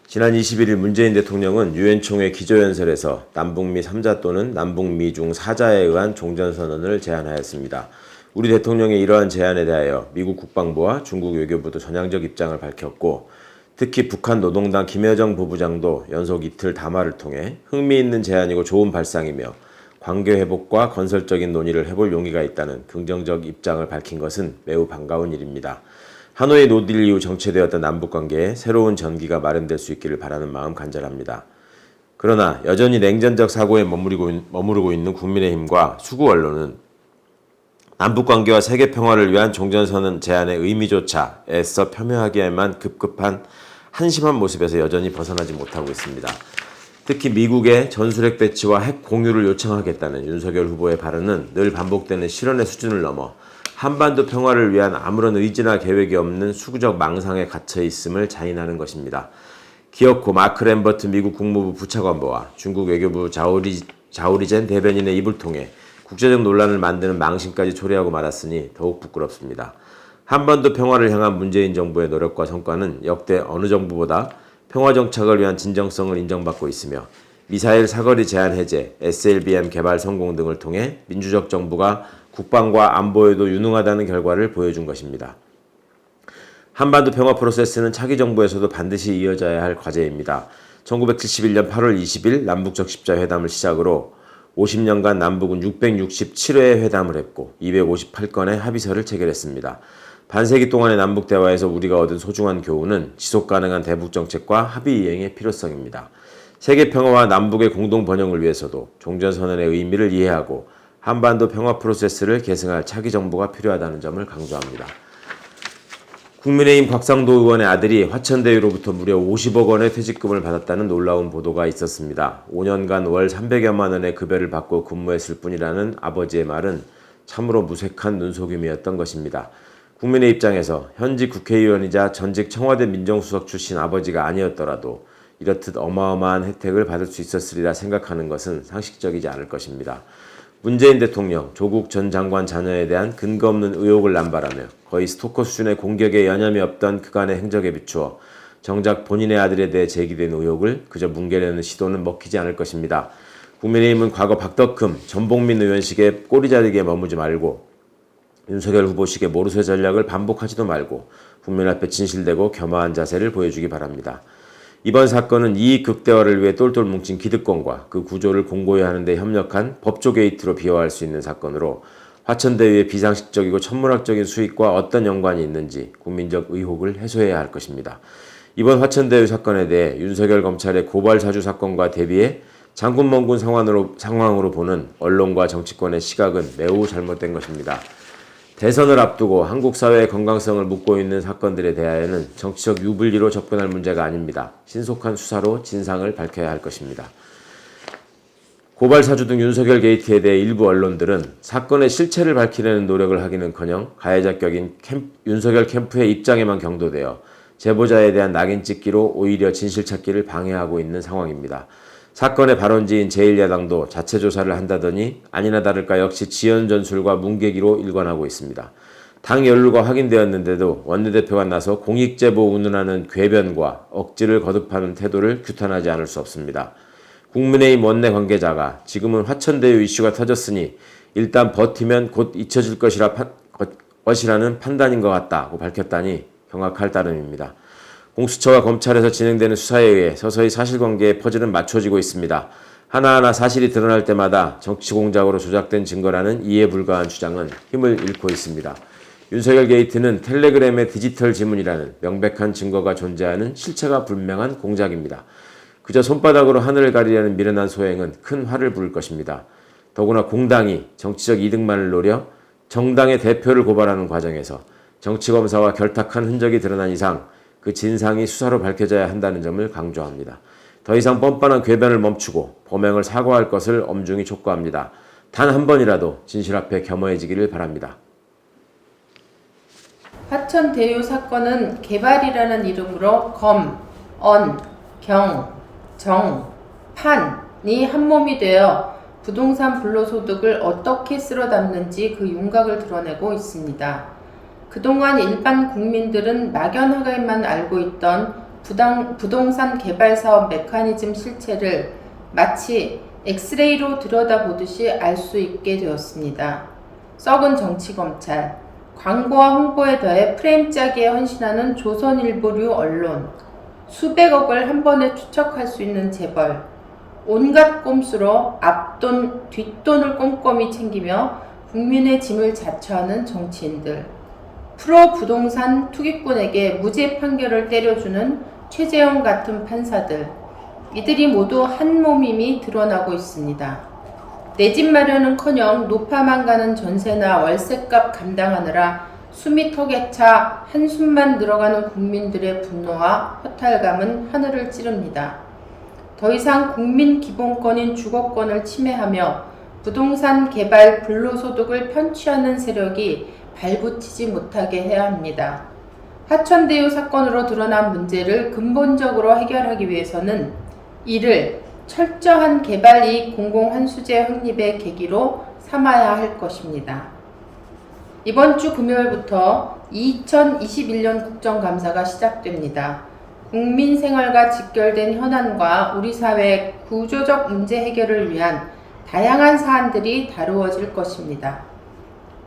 지난 21일 문재인 대통령은 유엔 총회 기조연설에서 남북미 3자 또는 남북미 중 4자에 의한 종전선언을 제안하였습니다. 우리 대통령의 이러한 제안에 대하여 미국 국방부와 중국 외교부도 전향적 입장을 밝혔고, 특히 북한 노동당 김여정 부부장도 연속 이틀 담화를 통해 흥미있는 제안이고 좋은 발상이며 관계 회복과 건설적인 논의를 해볼 용의가 있다는 긍정적 입장을 밝힌 것은 매우 반가운 일입니다. 하노이 노딜 이후 정체되었던 남북관계에 새로운 전기가 마련될 수 있기를 바라는 마음 간절합니다. 그러나 여전히 냉전적 사고에 머무르고 있는 국민의힘과 수구 언론은 남북관계와 세계평화를 위한 종전선언 제안의 의미조차 애써 폄훼하기에만 급급한 한심한 모습에서 여전히 벗어나지 못하고 있습니다. 특히 미국의 전술핵 배치와 핵 공유를 요청하겠다는 윤석열 후보의 발언은 늘 반복되는 실언의 수준을 넘어 한반도 평화를 위한 아무런 의지나 계획이 없는 수구적 망상에 갇혀 있음을 자인하는 것입니다. 기어코 마크 램버트 미국 국무부 부차관보와 중국 외교부 자오리젠 대변인의 입을 통해 국제적 논란을 만드는 망신까지 초래하고 말았으니 더욱 부끄럽습니다. 한반도 평화를 향한 문재인 정부의 노력과 성과는 역대 어느 정부보다 평화 정착을 위한 진정성을 인정받고 있으며, 미사일 사거리 제한 해제, SLBM 개발 성공 등을 통해 민주적 정부가 국방과 안보에도 유능하다는 결과를 보여준 것입니다. 한반도 평화 프로세스는 차기 정부에서도 반드시 이어져야 할 과제입니다. 1971년 8월 20일 남북적 십자회담을 시작으로 50년간 남북은 667회의 회담을 했고 258건의 합의서를 체결했습니다. 반세기 동안의 남북 대화에서 우리가 얻은 소중한 교훈은 지속 가능한 대북 정책과 합의 이행의 필요성입니다. 세계 평화와 남북의 공동 번영을 위해서도 종전선언의 의미를 이해하고 한반도 평화 프로세스를 계승할 차기 정부가 필요하다는 점을 강조합니다. 국민의힘 곽상도 의원의 아들이 화천대유로부터 무려 50억 원의 퇴직금을 받았다는 놀라운 보도가 있었습니다. 5년간 월 300여만 원의 급여를 받고 근무했을 뿐이라는 아버지의 말은 참으로 무색한 눈속임이었던 것입니다. 국민의 입장에서 현직 국회의원이자 전직 청와대 민정수석 출신 아버지가 아니었더라도 이렇듯 어마어마한 혜택을 받을 수 있었으리라 생각하는 것은 상식적이지 않을 것입니다. 문재인 대통령, 조국 전 장관 자녀에 대한 근거 없는 의혹을 남발하며 거의 스토커 수준의 공격에 여념이 없던 그간의 행적에 비추어 정작 본인의 아들에 대해 제기된 의혹을 그저 뭉개려는 시도는 먹히지 않을 것입니다. 국민의힘은 과거 박덕흠, 전복민 의원식의 꼬리자르기에 머무지 말고 윤석열 후보식의 모르쇠 전략을 반복하지도 말고 국민 앞에 진실되고 겸허한 자세를 보여주기 바랍니다. 이번 사건은 이익 극대화를 위해 똘똘 뭉친 기득권과 그 구조를 공고히 하는 데 협력한 법조 게이트로 비화할 수 있는 사건으로 화천대유의 비상식적이고 천문학적인 수익과 어떤 연관이 있는지 국민적 의혹을 해소해야 할 것입니다. 이번 화천대유 사건에 대해 윤석열 검찰의 고발 사주 사건과 대비해 장군멍군 상황으로 보는 언론과 정치권의 시각은 매우 잘못된 것입니다. 대선을 앞두고 한국 사회의 건강성을 묻고 있는 사건들에 대하여는 정치적 유불리로 접근할 문제가 아닙니다. 신속한 수사로 진상을 밝혀야 할 것입니다. 고발 사주 등 윤석열 게이트에 대해 일부 언론들은 사건의 실체를 밝히려는 노력을 하기는커녕 가해자 격인 윤석열 캠프의 입장에만 경도되어 제보자에 대한 낙인 찍기로 오히려 진실 찾기를 방해하고 있는 상황입니다. 사건의 발원지인 제1야당도 자체 조사를 한다더니 아니나 다를까 역시 지연 전술과 뭉개기로 일관하고 있습니다. 당 연루가 확인되었는데도 원내대표가 나서 공익제보 운운하는 궤변과 억지를 거듭하는 태도를 규탄하지 않을 수 없습니다. 국민의힘 원내 관계자가 지금은 화천대유 이슈가 터졌으니 일단 버티면 곧 잊혀질 것이라는 판단인 것 같다고 밝혔다니 경악할 따름입니다. 공수처와 검찰에서 진행되는 수사에 의해 서서히 사실관계의 퍼즐은 맞춰지고 있습니다. 하나하나 사실이 드러날 때마다 정치공작으로 조작된 증거라는 이해 불가한 주장은 힘을 잃고 있습니다. 윤석열 게이트는 텔레그램의 디지털 지문이라는 명백한 증거가 존재하는 실체가 불명한 공작입니다. 그저 손바닥으로 하늘을 가리려는 미련한 소행은 큰 화를 부를 것입니다. 더구나 공당이 정치적 이득만을 노려 정당의 대표를 고발하는 과정에서 정치검사와 결탁한 흔적이 드러난 이상 그 진상이 수사로 밝혀져야 한다는 점을 강조합니다. 더 이상 뻔뻔한 궤변을 멈추고 범행을 사과할 것을 엄중히 촉구합니다. 단 한 번이라도 진실 앞에 겸허해지기를 바랍니다. 화천대유 사건은 개발이라는 이름으로 검, 언, 경, 정, 판이 한몸이 되어 부동산 불로소득을 어떻게 쓸어 담는지 그 윤곽을 드러내고 있습니다. 그동안 일반 국민들은 막연하게만 알고 있던 부동산 개발 사업 메커니즘 실체를 마치 엑스레이로 들여다보듯이 알 수 있게 되었습니다. 썩은 정치검찰, 광고와 홍보에 더해 프레임 짜기에 헌신하는 조선일보류 언론, 수백억을 한 번에 투척할 수 있는 재벌, 온갖 꼼수로 앞돈, 뒷돈을 꼼꼼히 챙기며 국민의 짐을 자처하는 정치인들, 프로 부동산 투기꾼에게 무죄 판결을 때려주는 최재형 같은 판사들, 이들이 모두 한 몸임이 드러나고 있습니다. 내 집 마련은커녕 노파만 가는 전세나 월세값 감당하느라 숨이 턱에 차 한숨만 늘어가는 국민들의 분노와 허탈감은 하늘을 찌릅니다. 더 이상 국민 기본권인 주거권을 침해하며 부동산 개발 불로소득을 편취하는 세력이 발붙이지 못하게 해야 합니다. 하천대유 사건으로 드러난 문제를 근본적으로 해결하기 위해서는 이를 철저한 개발이익 공공환수제 확립의 계기로 삼아야 할 것입니다. 이번 주 금요일부터 2021년 국정감사가 시작됩니다. 국민 생활과 직결된 현안과 우리 사회의 구조적 문제 해결을 위한 다양한 사안들이 다루어질 것입니다.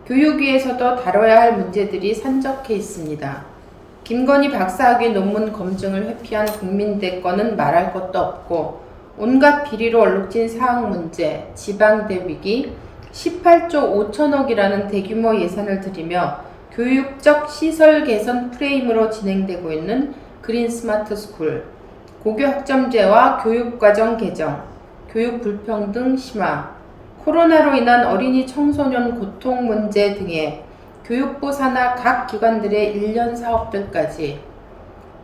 교육위에서도 다뤄야 할 문제들이 산적해 있습니다. 김건희 박사학위 논문 검증을 회피한 국민대권은 말할 것도 없고 온갖 비리로 얼룩진 사학 문제, 지방대 위기, 18조 5천억이라는 대규모 예산을 들이며 교육적 시설 개선 프레임으로 진행되고 있는 그린 스마트 스쿨, 고교 학점제와 교육과정 개정, 교육 불평등 심화, 코로나로 인한 어린이 청소년 고통 문제 등의 교육부 산하 각 기관들의 1년 사업들까지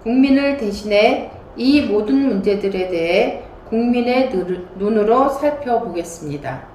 국민을 대신해 이 모든 문제들에 대해 국민의 눈으로 살펴보겠습니다.